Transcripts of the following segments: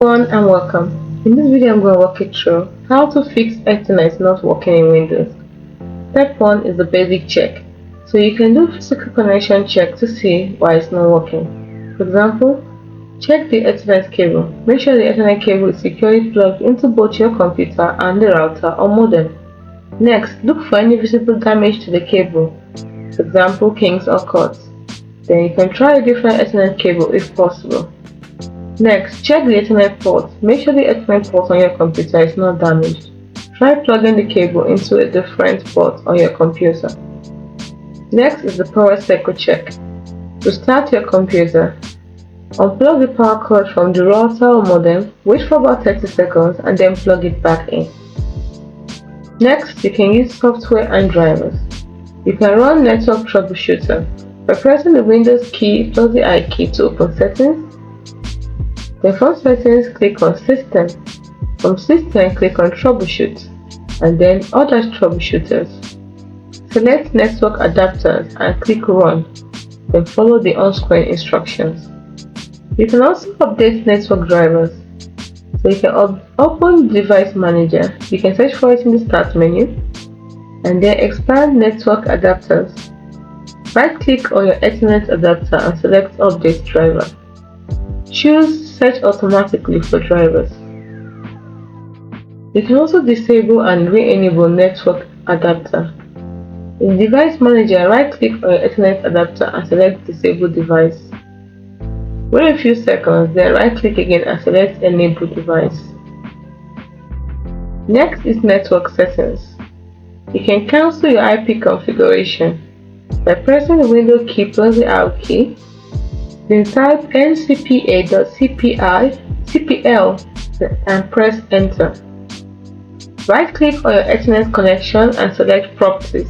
Everyone and welcome. In this video I'm going to walk you through how to fix Ethernet not working in Windows. Step 1 is the basic check. So you can do physical connection check to see why it's not working. For example, check the Ethernet cable. Make sure the Ethernet cable is securely plugged into both your computer and the router or modem. Next, look for any visible damage to the cable, for example kinks or cuts. Then you can try a different Ethernet cable if possible. Next, check the Ethernet port. Make sure the Ethernet port on your computer is not damaged. Try plugging the cable into a different port on your computer. Next is the power cycle check. To start your computer, unplug the power cord from the router or modem, wait for about 30 seconds and then plug it back in. Next, you can use software and drivers. You can run Network Troubleshooter by pressing the Windows key plus the I key to open settings. Then from settings, click on System. From System, click on Troubleshoot, and then Other Troubleshooters. Select Network Adapters and click Run, then follow the on-screen instructions. You can also update network drivers. So you can open Device Manager. You can search for it in the Start menu, and then expand Network Adapters. Right-click on your Ethernet adapter and select Update Driver. Choose Set Automatically for drivers. You can also disable and re-enable Network Adapter. In Device Manager, right-click on your Ethernet adapter and select Disable Device. Wait a few seconds, then right-click again and select Enable Device. Next is Network Settings. You can cancel your IP configuration by pressing the Windows key plus the Alt key. Then type ncpa.cpl and press Enter. Right-click on your Ethernet connection and select Properties.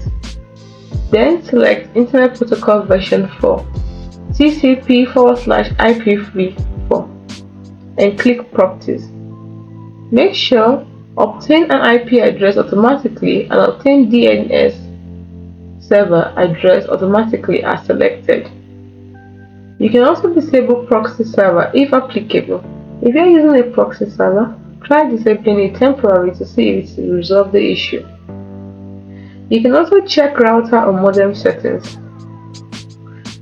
Then select Internet Protocol version 4, TCP/IPv4, and click Properties. Make sure Obtain an IP address automatically and Obtain DNS server address automatically are selected. You can also disable proxy server if applicable. If you are using a proxy server, try disabling it temporarily to see if it will resolve the issue. You can also check router or modem settings.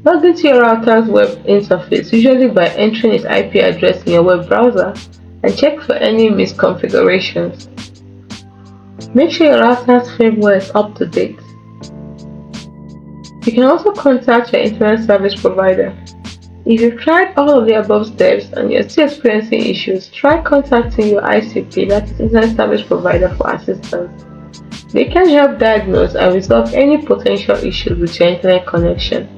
Log into your router's web interface, usually by entering its IP address in your web browser, and check for any misconfigurations. Make sure your router's firmware is up to date. You can also contact your internet service provider. If you've tried all of the above steps and you're still experiencing issues, try contacting your ICP, that is Internet Service Provider, for assistance. They can help diagnose and resolve any potential issues with your internet connection.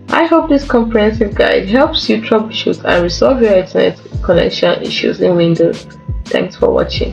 I hope this comprehensive guide helps you troubleshoot and resolve your internet connection issues in Windows. Thanks for watching.